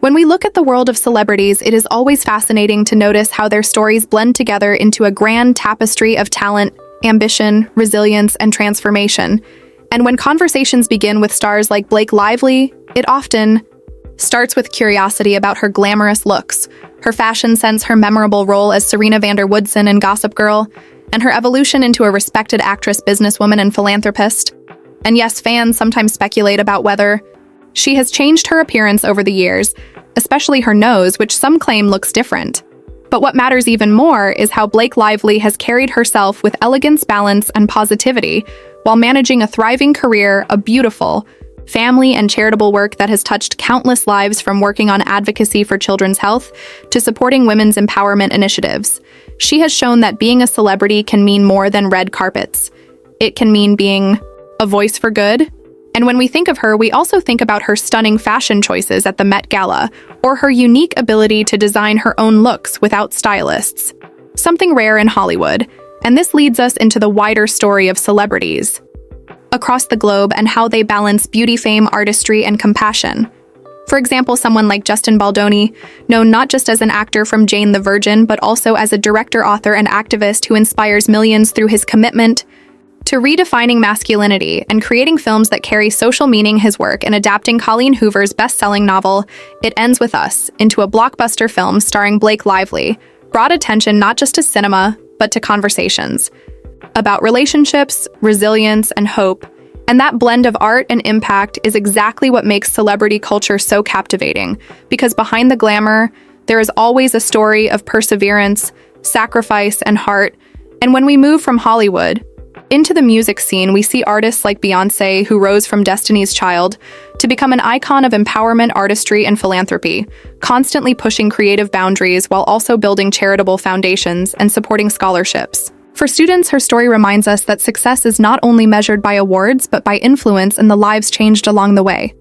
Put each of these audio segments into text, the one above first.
When we look at the world of celebrities, it is always fascinating to notice how their stories blend together into a grand tapestry of talent, ambition, resilience, and transformation. And when conversations begin with stars like Blake Lively, it often starts with curiosity about her glamorous looks, her fashion sense, her memorable role as Serena van der Woodsen in Gossip Girl, and her evolution into a respected actress, businesswoman, and philanthropist. And yes, fans sometimes speculate about whether she has changed her appearance over the years, especially her nose, which some claim looks different. But what matters even more is how Blake Lively has carried herself with elegance, balance, and positivity while managing a thriving career, a beautiful family and charitable work that has touched countless lives, from working on advocacy for children's health to supporting women's empowerment initiatives. She has shown that being a celebrity can mean more than red carpets. It can mean being a voice for good. And when we think of her, we also think about her stunning fashion choices at the Met Gala, or her unique ability to design her own looks without stylists. Something rare in Hollywood. And this leads us into the wider story of celebrities across the globe and how they balance beauty, fame, artistry, and compassion. For example, someone like Justin Baldoni, known not just as an actor from Jane the Virgin, but also as a director, author, and activist who inspires millions through his commitment to redefining masculinity and creating films that carry social meaning. His work in adapting Colleen Hoover's best-selling novel, It Ends With Us, into a blockbuster film starring Blake Lively, brought attention not just to cinema, but to conversations about relationships, resilience, and hope. And that blend of art and impact is exactly what makes celebrity culture so captivating, because behind the glamour, there is always a story of perseverance, sacrifice, and heart. And when we move from Hollywood into the music scene, we see artists like Beyoncé, who rose from Destiny's Child to become an icon of empowerment, artistry, and philanthropy, constantly pushing creative boundaries while also building charitable foundations and supporting scholarships. For students, her story reminds us that success is not only measured by awards, but by influence and the lives changed along the way.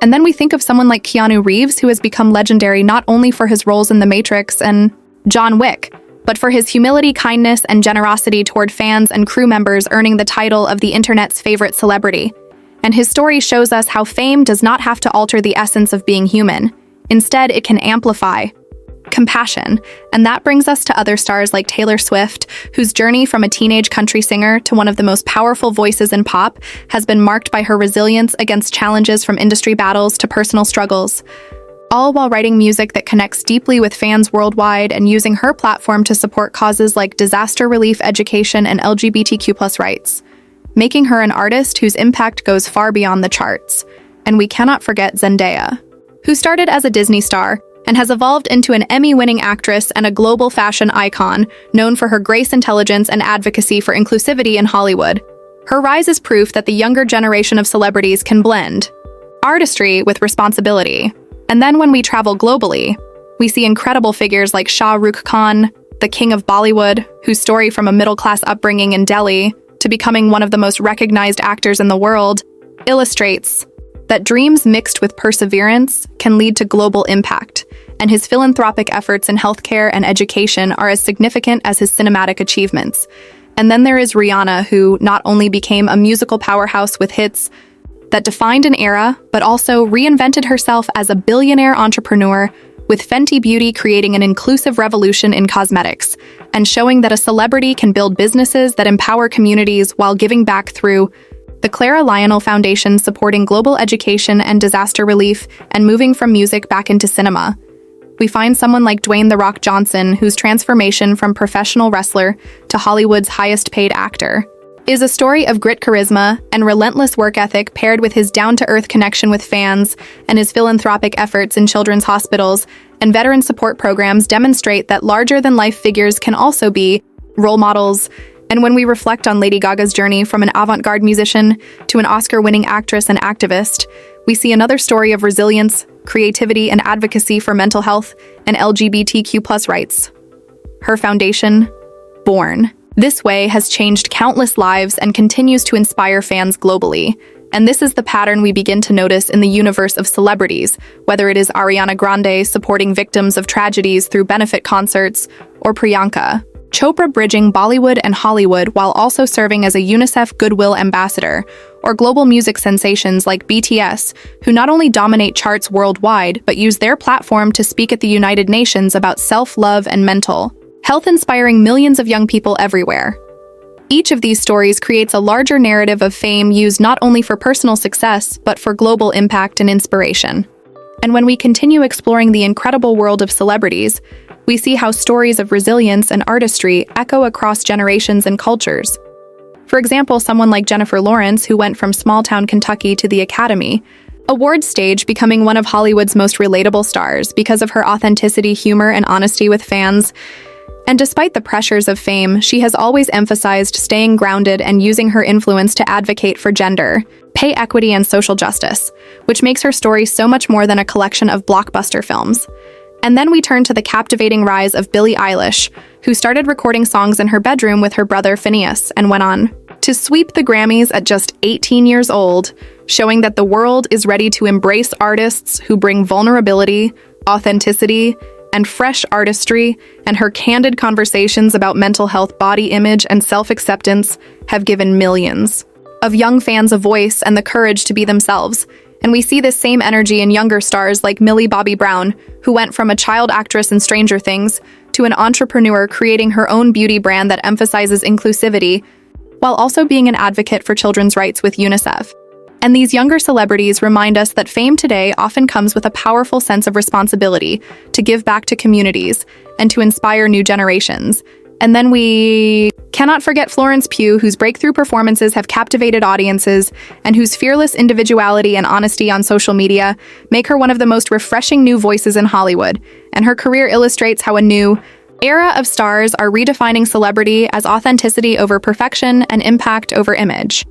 And then we think of someone like Keanu Reeves, who has become legendary not only for his roles in The Matrix and John Wick, but for his humility, kindness, and generosity toward fans and crew members, earning the title of the internet's favorite celebrity. And his story shows us how fame does not have to alter the essence of being human. Instead, it can amplify compassion. And that brings us to other stars like Taylor Swift, whose journey from a teenage country singer to one of the most powerful voices in pop has been marked by her resilience against challenges, from industry battles to personal struggles, all while writing music that connects deeply with fans worldwide and using her platform to support causes like disaster relief, education, and LGBTQ+ rights, making her an artist whose impact goes far beyond the charts. And we cannot forget Zendaya, who started as a Disney star and has evolved into an Emmy-winning actress and a global fashion icon, known for her grace, intelligence, and advocacy for inclusivity in Hollywood. Her rise is proof that the younger generation of celebrities can blend artistry with responsibility. And then when we travel globally, we see incredible figures like Shah Rukh Khan, the king of Bollywood, whose story from a middle-class upbringing in Delhi to becoming one of the most recognized actors in the world illustrates that dreams mixed with perseverance can lead to global impact, and his philanthropic efforts in healthcare and education are as significant as his cinematic achievements. And then there is Rihanna, who not only became a musical powerhouse with hits that defined an era, but also reinvented herself as a billionaire entrepreneur, with Fenty Beauty creating an inclusive revolution in cosmetics, and showing that a celebrity can build businesses that empower communities while giving back, through the Clara Lionel Foundation supporting global education and disaster relief, and moving from music back into cinema. We find someone like Dwayne "The Rock" Johnson, whose transformation from professional wrestler to Hollywood's highest-paid actor is a story of grit, charisma, and relentless work ethic, paired with his down-to-earth connection with fans, and his philanthropic efforts in children's hospitals and veteran support programs demonstrate that larger-than-life figures can also be role models. And when we reflect on Lady Gaga's journey from an avant-garde musician to an Oscar-winning actress and activist, we see another story of resilience, creativity, and advocacy for mental health and LGBTQ+ rights. Her foundation, Born This Way, has changed countless lives and continues to inspire fans globally. And this is the pattern we begin to notice in the universe of celebrities, whether it is Ariana Grande supporting victims of tragedies through benefit concerts, or Priyanka, Chopra bridging Bollywood and Hollywood while also serving as a UNICEF Goodwill Ambassador, or global music sensations like BTS, who not only dominate charts worldwide, but use their platform to speak at the United Nations about self-love and mental health, inspiring millions of young people everywhere. Each of these stories creates a larger narrative of fame used not only for personal success, but for global impact and inspiration. And when we continue exploring the incredible world of celebrities, we see how stories of resilience and artistry echo across generations and cultures. For example, someone like Jennifer Lawrence, who went from small-town Kentucky to the Academy Awards stage, becoming one of Hollywood's most relatable stars because of her authenticity, humor, and honesty with fans. And despite the pressures of fame, she has always emphasized staying grounded and using her influence to advocate for gender, pay equity, and social justice, which makes her story so much more than a collection of blockbuster films. And then we turn to the captivating rise of Billie Eilish, who started recording songs in her bedroom with her brother Phineas and went on to sweep the Grammys at just 18 years old, showing that the world is ready to embrace artists who bring vulnerability, authenticity, and fresh artistry, and her candid conversations about mental health, body image, and self-acceptance have given millions of young fans a voice and the courage to be themselves. And we see this same energy in younger stars like Millie Bobby Brown, who went from a child actress in Stranger Things to an entrepreneur creating her own beauty brand that emphasizes inclusivity, while also being an advocate for children's rights with UNICEF. And these younger celebrities remind us that fame today often comes with a powerful sense of responsibility to give back to communities and to inspire new generations. And then we cannot forget Florence Pugh, whose breakthrough performances have captivated audiences and whose fearless individuality and honesty on social media make her one of the most refreshing new voices in Hollywood. And her career illustrates how a new era of stars are redefining celebrity as authenticity over perfection and impact over image.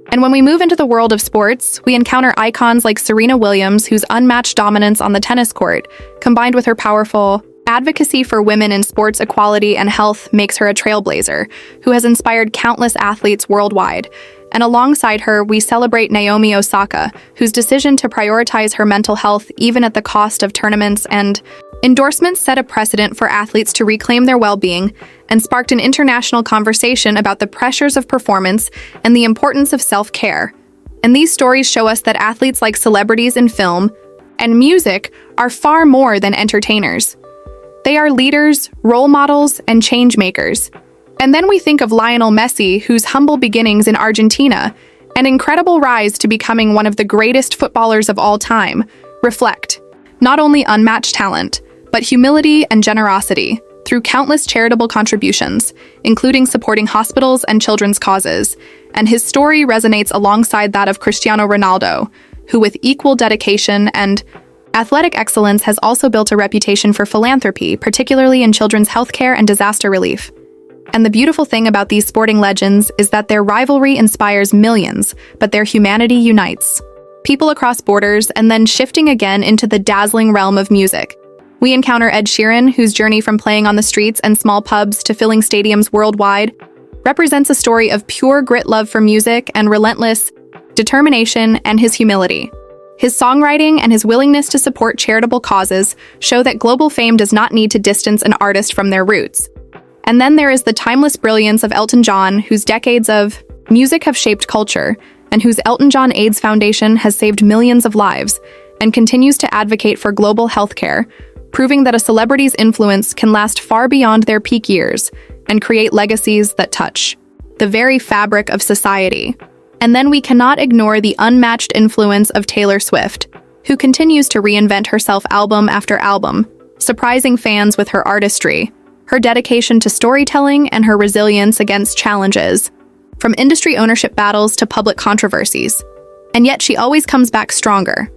And when we move into the world of sports, we encounter icons like Serena Williams, whose unmatched dominance on the tennis court, combined with her powerful advocacy for women in sports equality and health, makes her a trailblazer, who has inspired countless athletes worldwide. And alongside her, we celebrate Naomi Osaka, whose decision to prioritize her mental health even at the cost of tournaments and endorsements set a precedent for athletes to reclaim their well-being and sparked an international conversation about the pressures of performance and the importance of self-care. And these stories show us that athletes, like celebrities in film and music, are far more than entertainers. They are leaders, role models, and change makers. And then we think of Lionel Messi, whose humble beginnings in Argentina and incredible rise to becoming one of the greatest footballers of all time reflect not only unmatched talent, but humility and generosity through countless charitable contributions, including supporting hospitals and children's causes. And his story resonates alongside that of Cristiano Ronaldo, who with equal dedication and athletic excellence has also built a reputation for philanthropy, particularly in children's healthcare and disaster relief. And the beautiful thing about these sporting legends is that their rivalry inspires millions, but their humanity unites people across borders. And then shifting again into the dazzling realm of music, we encounter Ed Sheeran, whose journey from playing on the streets and small pubs to filling stadiums worldwide represents a story of pure grit, love for music, and relentless determination, and his humility. His songwriting and his willingness to support charitable causes show that global fame does not need to distance an artist from their roots. And then there is the timeless brilliance of Elton John, whose decades of music have shaped culture, and whose Elton John AIDS Foundation has saved millions of lives and continues to advocate for global healthcare, proving that a celebrity's influence can last far beyond their peak years and create legacies that touch the very fabric of society. And then we cannot ignore the unmatched influence of Taylor Swift, who continues to reinvent herself album after album, surprising fans with her artistry, her dedication to storytelling, and her resilience against challenges, from industry ownership battles to public controversies. And yet she always comes back stronger,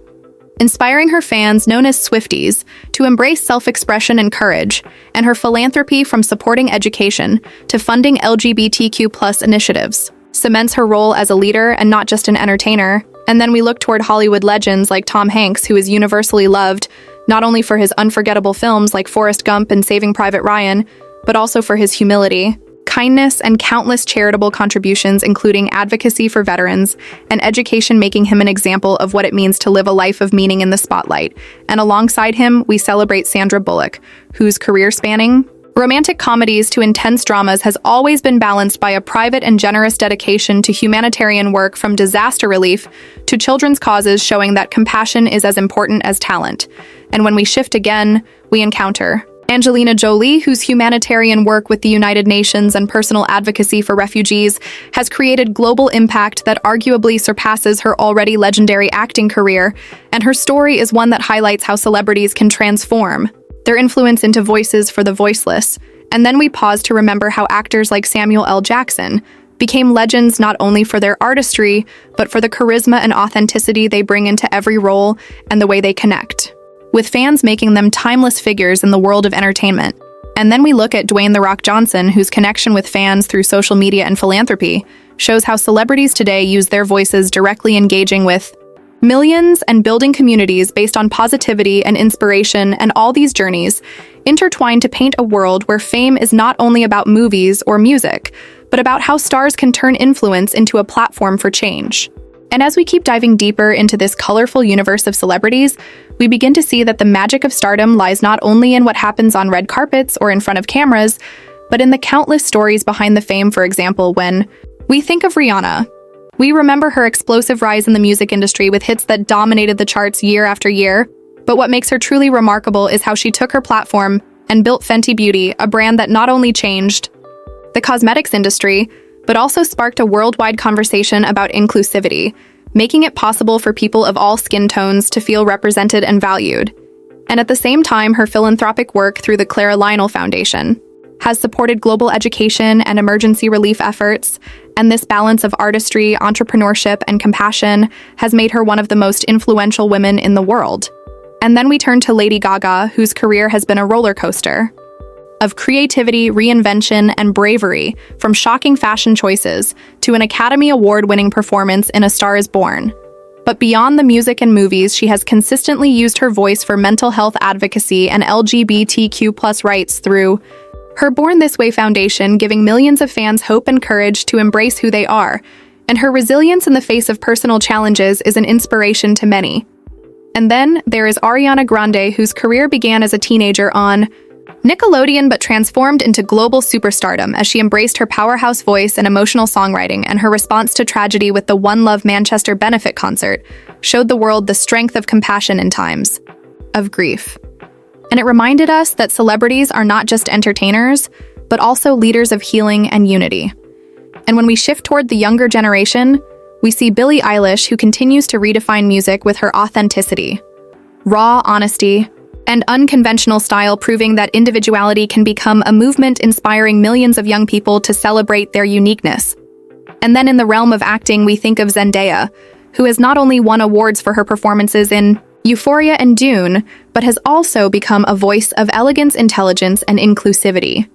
inspiring her fans, known as Swifties, to embrace self-expression and courage, and her philanthropy, from supporting education to funding LGBTQ+ initiatives, cements her role as a leader and not just an entertainer. And then we look toward Hollywood legends like Tom Hanks, who is universally loved not only for his unforgettable films like Forrest Gump and Saving Private Ryan, but also for his humility, kindness, and countless charitable contributions, including advocacy for veterans and education, making him an example of what it means to live a life of meaning in the spotlight. And alongside him, we celebrate Sandra Bullock, whose career spanning Romantic comedies to intense dramas has always been balanced by a private and generous dedication to humanitarian work, from disaster relief to children's causes, showing that compassion is as important as talent. And when we shift again, we encounter Angelina Jolie, whose humanitarian work with the United Nations and personal advocacy for refugees has created global impact that arguably surpasses her already legendary acting career, and her story is one that highlights how celebrities can transform their influence into voices for the voiceless. And then we pause to remember how actors like Samuel L. Jackson became legends not only for their artistry, but for the charisma and authenticity they bring into every role and the way they connect, with fans making them timeless figures in the world of entertainment. And then we look at Dwayne "The Rock" Johnson, whose connection with fans through social media and philanthropy shows how celebrities today use their voices directly engaging with millions and building communities based on positivity and inspiration, and all these journeys intertwine to paint a world where fame is not only about movies or music, but about how stars can turn influence into a platform for change. And as we keep diving deeper into this colorful universe of celebrities, we begin to see that the magic of stardom lies not only in what happens on red carpets or in front of cameras, but in the countless stories behind the fame. For example, when we think of Rihanna, we remember her explosive rise in the music industry with hits that dominated the charts year after year. But what makes her truly remarkable is how she took her platform and built Fenty Beauty, a brand that not only changed the cosmetics industry, but also sparked a worldwide conversation about inclusivity, making it possible for people of all skin tones to feel represented and valued. And at the same time, her philanthropic work through the Clara Lionel Foundation has supported global education and emergency relief efforts, and this balance of artistry, entrepreneurship, and compassion has made her one of the most influential women in the world. And then we turn to Lady Gaga, whose career has been a roller coaster of creativity, reinvention, and bravery, from shocking fashion choices to an Academy Award-winning performance in A Star is Born. But beyond the music and movies, she has consistently used her voice for mental health advocacy and LGBTQ+ rights through her Born This Way Foundation, giving millions of fans hope and courage to embrace who they are. And her resilience in the face of personal challenges is an inspiration to many. And then there is Ariana Grande, whose career began as a teenager on Nickelodeon but transformed into global superstardom as she embraced her powerhouse voice and emotional songwriting, and her response to tragedy with the One Love Manchester benefit concert showed the world the strength of compassion in times of grief. And it reminded us that celebrities are not just entertainers, but also leaders of healing and unity. And when we shift toward the younger generation, we see Billie Eilish, who continues to redefine music with her authenticity, raw honesty, and unconventional style, proving that individuality can become a movement, inspiring millions of young people to celebrate their uniqueness. And then in the realm of acting, we think of Zendaya, who has not only won awards for her performances in Euphoria and Dune, but has also become a voice of elegance, intelligence, and inclusivity,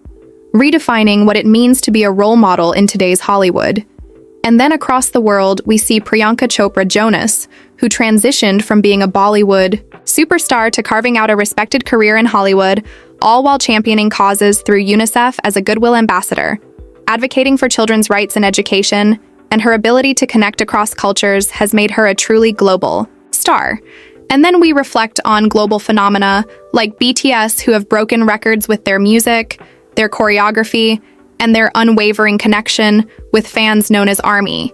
redefining what it means to be a role model in today's Hollywood. And then across the world, we see Priyanka Chopra Jonas, who transitioned from being a Bollywood superstar to carving out a respected career in Hollywood, all while championing causes through UNICEF as a Goodwill Ambassador, advocating for children's rights and education, and her ability to connect across cultures has made her a truly global star. And then we reflect on global phenomena like BTS, who have broken records with their music, their choreography, and their unwavering connection with fans known as ARMY.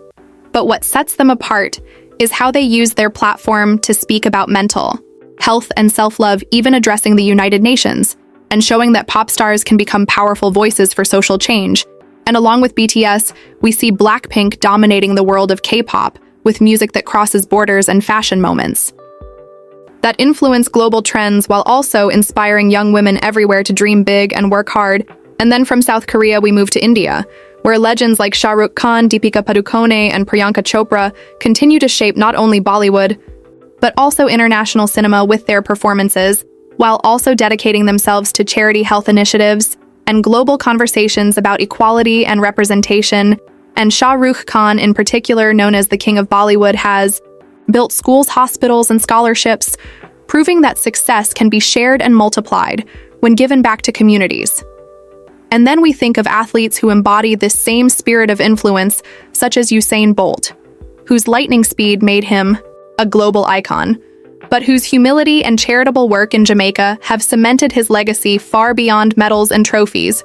But what sets them apart is how they use their platform to speak about mental health and self-love, even addressing the United Nations, and showing that pop stars can become powerful voices for social change. And along with BTS, we see Blackpink dominating the world of K-pop with music that crosses borders and fashion moments that influence global trends, while also inspiring young women everywhere to dream big and work hard. And then from South Korea, we move to India, where legends like Shah Rukh Khan, Deepika Padukone, and Priyanka Chopra continue to shape not only Bollywood, but also international cinema with their performances, while also dedicating themselves to charity health initiatives and global conversations about equality and representation. And Shah Rukh Khan, in particular, known as the King of Bollywood, has built schools, hospitals, and scholarships, proving that success can be shared and multiplied when given back to communities. And then we think of athletes who embody this same spirit of influence, such as Usain Bolt, whose lightning speed made him a global icon. but whose humility and charitable work in Jamaica have cemented his legacy far beyond medals and trophies.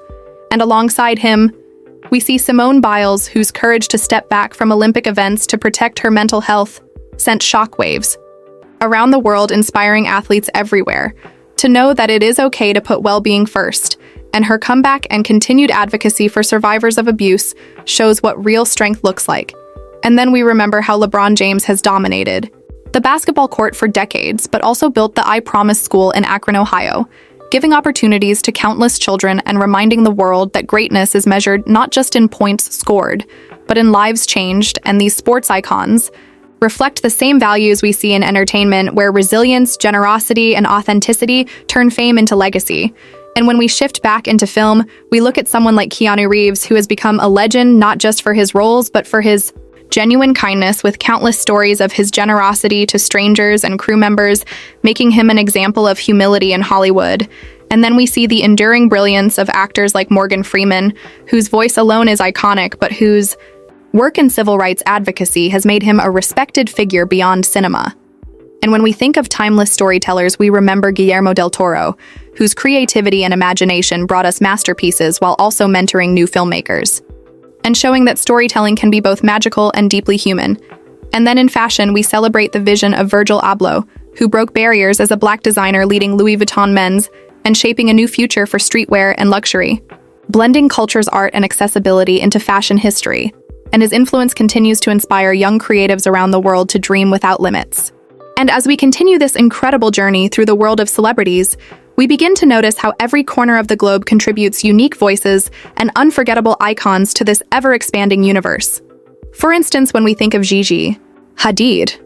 And alongside him, we see Simone Biles, whose courage to step back from Olympic events to protect her mental health sent shockwaves around the world, inspiring athletes everywhere to know that it is okay to put well-being first. And her comeback and continued advocacy for survivors of abuse shows what real strength looks like. And then we remember how LeBron James has dominated the basketball court for decades, but also built the I Promise School in Akron, Ohio, giving opportunities to countless children and reminding the world that greatness is measured not just in points scored, but in lives changed. And these sports icons reflect the same values we see in entertainment, where resilience, generosity, and authenticity turn fame into legacy. And when we shift back into film, we look at someone like Keanu Reeves, who has become a legend not just for his roles, but for his genuine kindness, with countless stories of his generosity to strangers and crew members, making him an example of humility in Hollywood. And then we see the enduring brilliance of actors like Morgan Freeman, whose voice alone is iconic, but whose work in civil rights advocacy has made him a respected figure beyond cinema. And when we think of timeless storytellers, we remember Guillermo del Toro, whose creativity and imagination brought us masterpieces while also mentoring new filmmakers, and showing that storytelling can be both magical and deeply human. And then in fashion, we celebrate the vision of Virgil Abloh, who broke barriers as a Black designer leading Louis Vuitton men's and shaping a new future for streetwear and luxury, blending culture's art and accessibility into fashion history. And his influence continues to inspire young creatives around the world to dream without limits. And as we continue this incredible journey through the world of celebrities, we begin to notice how every corner of the globe contributes unique voices and unforgettable icons to this ever-expanding universe. For instance, when we think of Gigi Hadid,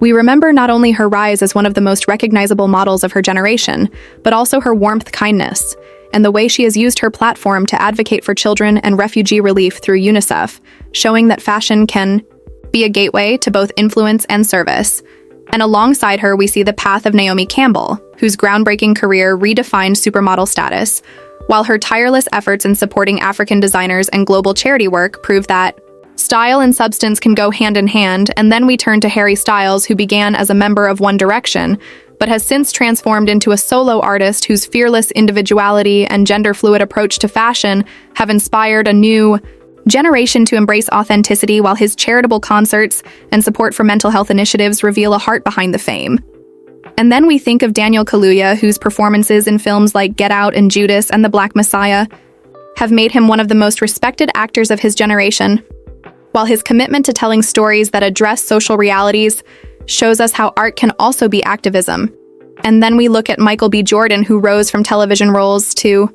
we remember not only her rise as one of the most recognizable models of her generation, but also her warmth, kindness, and the way she has used her platform to advocate for children and refugee relief through UNICEF, showing that fashion can be a gateway to both influence and service. And alongside her, we see the path of Naomi Campbell, whose groundbreaking career redefined supermodel status, while her tireless efforts in supporting African designers and global charity work prove that style and substance can go hand in hand. And then we turn to Harry Styles, who began as a member of One Direction, but has since transformed into a solo artist whose fearless individuality and gender-fluid approach to fashion have inspired a new generation to embrace authenticity, while his charitable concerts and support for mental health initiatives reveal a heart behind the fame. And then we think of Daniel Kaluuya, whose performances in films like Get Out and Judas and The Black Messiah have made him one of the most respected actors of his generation, while his commitment to telling stories that address social realities shows us how art can also be activism. And then we look at Michael B. Jordan, who rose from television roles to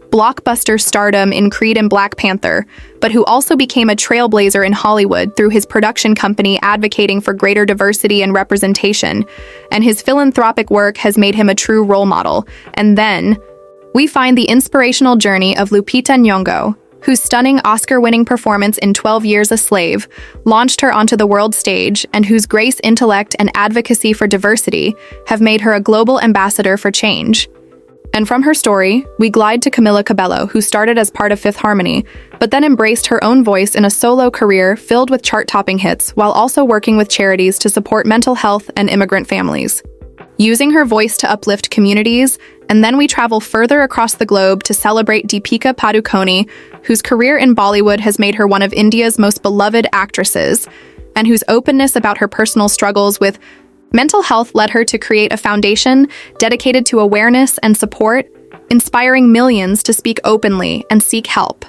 blockbuster stardom in Creed and Black Panther, but who also became a trailblazer in Hollywood through his production company advocating for greater diversity and representation, and his philanthropic work has made him a true role model. And then we find the inspirational journey of Lupita Nyong'o, whose stunning Oscar-winning performance in 12 Years a Slave launched her onto the world stage, and whose grace, intellect, and advocacy for diversity have made her a global ambassador for change. And from her story, we glide to Camila Cabello, who started as part of Fifth Harmony, but then embraced her own voice in a solo career filled with chart-topping hits, while also working with charities to support mental health and immigrant families, using her voice to uplift communities. And then we travel further across the globe to celebrate Deepika Padukone, whose career in Bollywood has made her one of India's most beloved actresses, and whose openness about her personal struggles with mental health led her to create a foundation dedicated to awareness and support, inspiring millions to speak openly and seek help.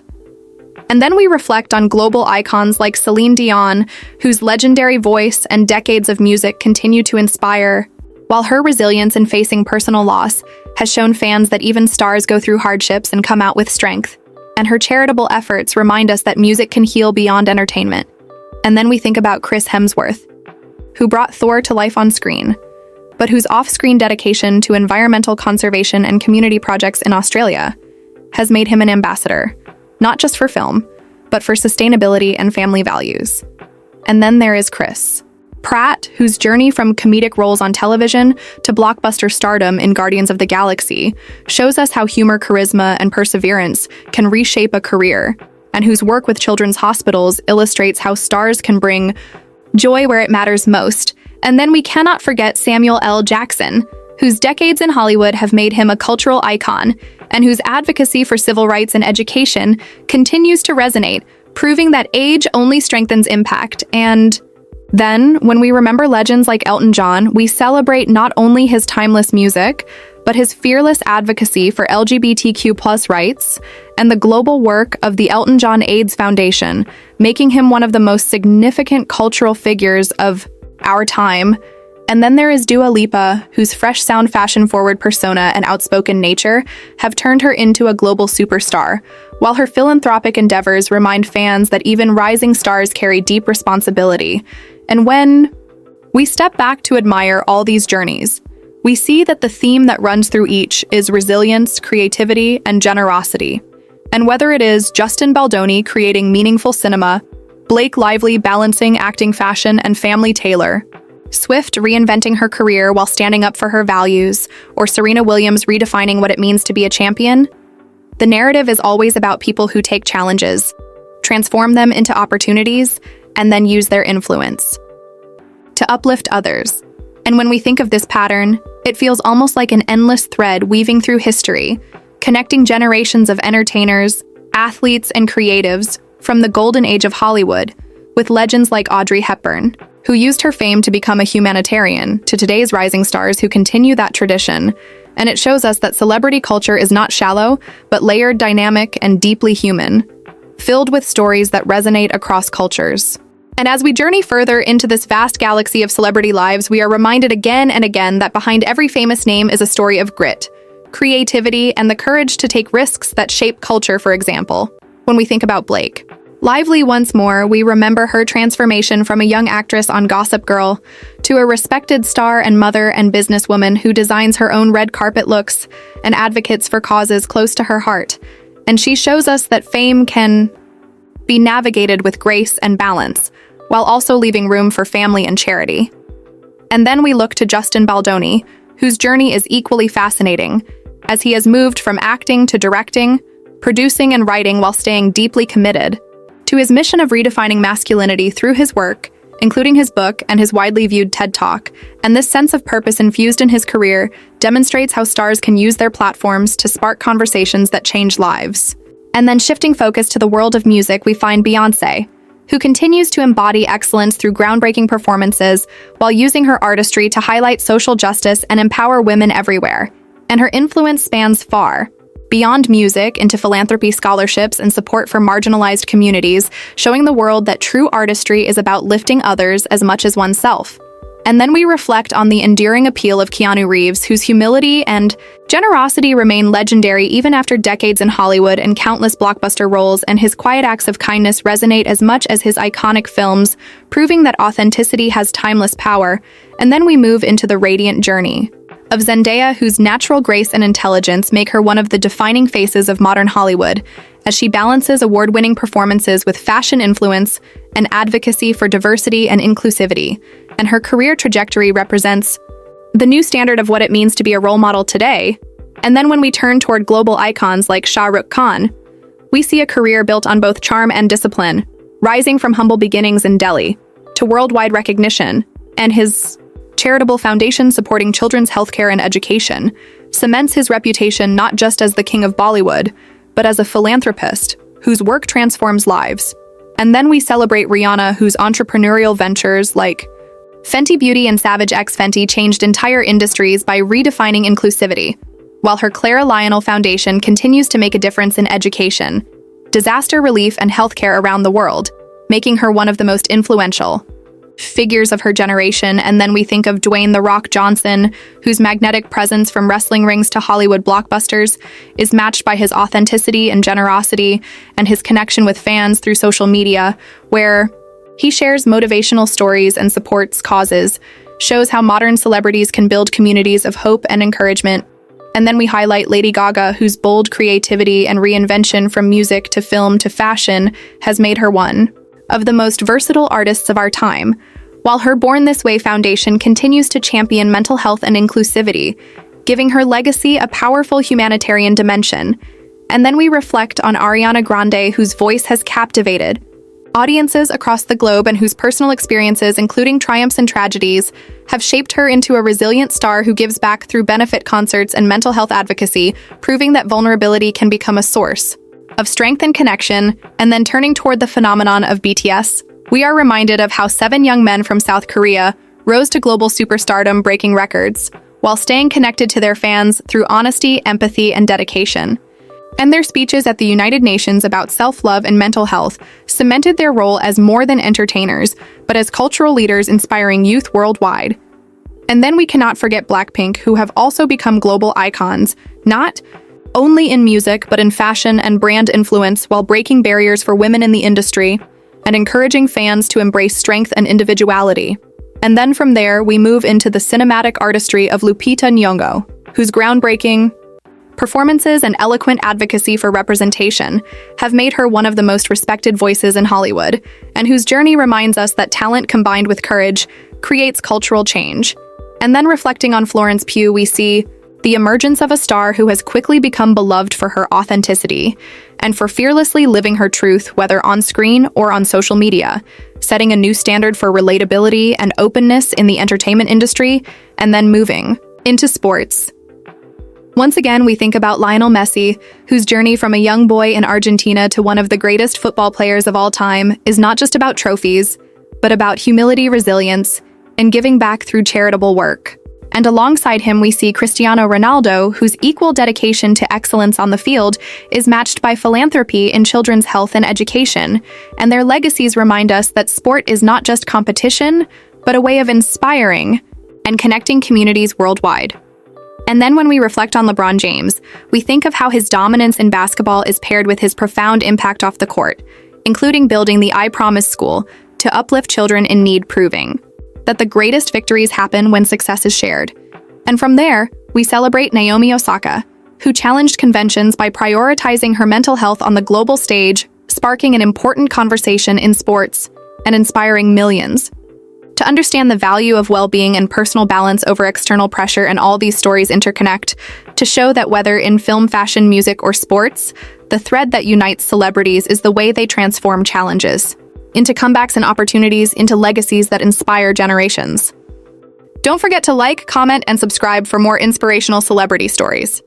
And then we reflect on global icons like Celine Dion, whose legendary voice and decades of music continue to inspire, while her resilience in facing personal loss has shown fans that even stars go through hardships and come out with strength. And her charitable efforts remind us that music can heal beyond entertainment. And then we think about Chris Hemsworth, who brought Thor to life on screen, but whose off-screen dedication to environmental conservation and community projects in Australia has made him an ambassador, not just for film, but for sustainability and family values. And then there is Chris Pratt, whose journey from comedic roles on television to blockbuster stardom in Guardians of the Galaxy shows us how humor, charisma, and perseverance can reshape a career, and whose work with children's hospitals illustrates how stars can bring joy where it matters most. And then we cannot forget Samuel L. Jackson, whose decades in Hollywood have made him a cultural icon, and whose advocacy for civil rights and education continues to resonate, proving that age only strengthens impact. And then, when we remember legends like Elton John, we celebrate not only his timeless music, but his fearless advocacy for LGBTQ+ rights and the global work of the Elton John AIDS Foundation, making him one of the most significant cultural figures of our time. And then there is Dua Lipa, whose fresh sound, fashion-forward persona and outspoken nature have turned her into a global superstar, while her philanthropic endeavors remind fans that even rising stars carry deep responsibility. And when we step back to admire all these journeys, we see that the theme that runs through each is resilience, creativity, and generosity. And whether it is Justin Baldoni creating meaningful cinema, Blake Lively balancing acting, fashion, and family Taylor, Swift reinventing her career while standing up for her values, or Serena Williams redefining what it means to be a champion, the narrative is always about people who take challenges, transform them into opportunities, and then use their influence to uplift others. And when we think of this pattern, it feels almost like an endless thread weaving through history, connecting generations of entertainers, athletes, and creatives from the golden age of Hollywood, with legends like Audrey Hepburn, who used her fame to become a humanitarian, to today's rising stars who continue that tradition. And it shows us that celebrity culture is not shallow, but layered, dynamic, and deeply human, filled with stories that resonate across cultures. And as we journey further into this vast galaxy of celebrity lives, we are reminded again and again that behind every famous name is a story of grit, creativity, and the courage to take risks that shape culture. For example, when we think about Blake Lively once more, we remember her transformation from a young actress on Gossip Girl to a respected star and mother and businesswoman who designs her own red carpet looks and advocates for causes close to her heart. And she shows us that fame can be navigated with grace and balance, while also leaving room for family and charity. And then we look to Justin Baldoni, whose journey is equally fascinating, as he has moved from acting to directing, producing and writing while staying deeply committed to his mission of redefining masculinity through his work, including his book and his widely viewed TED Talk. And this sense of purpose infused in his career demonstrates how stars can use their platforms to spark conversations that change lives. And then shifting focus to the world of music, we find Beyoncé, who continues to embody excellence through groundbreaking performances while using her artistry to highlight social justice and empower women everywhere. And her influence spans far beyond music into philanthropy, scholarships, and support for marginalized communities, showing the world that true artistry is about lifting others as much as oneself. And then we reflect on the enduring appeal of Keanu Reeves, whose humility and generosity remain legendary even after decades in Hollywood and countless blockbuster roles, and his quiet acts of kindness resonate as much as his iconic films, proving that authenticity has timeless power. And then we move into the radiant journey of Zendaya, whose natural grace and intelligence make her one of the defining faces of modern Hollywood, as she balances award-winning performances with fashion influence and advocacy for diversity and inclusivity. And her career trajectory represents the new standard of what it means to be a role model today. And then when we turn toward global icons like Shah Rukh, we see a career built on both charm and discipline, rising from humble beginnings in Delhi to worldwide recognition, and his charitable foundation supporting children's healthcare and education cements his reputation not just as the king of Bollywood, but as a philanthropist whose work transforms lives. And then we celebrate Rihanna, whose entrepreneurial ventures like Fenty Beauty and Savage X Fenty changed entire industries by redefining inclusivity, while her Clara Lionel Foundation continues to make a difference in education, disaster relief, and healthcare around the world, making her one of the most influential figures of her generation. And then we think of Dwayne "The Rock" Johnson, whose magnetic presence from wrestling rings to Hollywood blockbusters is matched by his authenticity and generosity, and his connection with fans through social media, where he shares motivational stories and supports causes, shows how modern celebrities can build communities of hope and encouragement. And then we highlight Lady Gaga, whose bold creativity and reinvention from music to film to fashion has made her one of the most versatile artists of our time, while her Born This Way Foundation continues to champion mental health and inclusivity, giving her legacy a powerful humanitarian dimension. And then we reflect on Ariana Grande, whose voice has captivated audiences across the globe and whose personal experiences, including triumphs and tragedies, have shaped her into a resilient star who gives back through benefit concerts and mental health advocacy, proving that vulnerability can become a source of strength and connection. And then turning toward the phenomenon of BTS, we are reminded of how 7 young men from South Korea rose to global superstardom, breaking records, while staying connected to their fans through honesty, empathy, and dedication. And their speeches at the United Nations about self-love and mental health cemented their role as more than entertainers, but as cultural leaders inspiring youth worldwide. And then we cannot forget Blackpink, who have also become global icons, not only in music, but in fashion and brand influence, while breaking barriers for women in the industry and encouraging fans to embrace strength and individuality. And then from there, we move into the cinematic artistry of Lupita Nyong'o, whose groundbreaking performances and eloquent advocacy for representation have made her one of the most respected voices in Hollywood, and whose journey reminds us that talent combined with courage creates cultural change. And then reflecting on Florence Pugh, we see the emergence of a star who has quickly become beloved for her authenticity and for fearlessly living her truth, whether on screen or on social media, setting a new standard for relatability and openness in the entertainment industry. And then moving into sports. Once again, we think about Lionel Messi, whose journey from a young boy in Argentina to one of the greatest football players of all time is not just about trophies, but about humility, resilience, and giving back through charitable work. And alongside him, we see Cristiano Ronaldo, whose equal dedication to excellence on the field is matched by philanthropy in children's health and education. And their legacies remind us that sport is not just competition, but a way of inspiring and connecting communities worldwide. And then when we reflect on LeBron James, we think of how his dominance in basketball is paired with his profound impact off the court, including building the I Promise School to uplift children in need, proving that the greatest victories happen when success is shared. And from there, we celebrate Naomi Osaka, who challenged conventions by prioritizing her mental health on the global stage, sparking an important conversation in sports and inspiring millions. To understand the value of well-being and personal balance over external pressure, and all these stories interconnect to show that whether in film, fashion, music, or sports, the thread that unites celebrities is the way they transform challenges into comebacks and opportunities, into legacies that inspire generations. Don't forget to like, comment, and subscribe for more inspirational celebrity stories.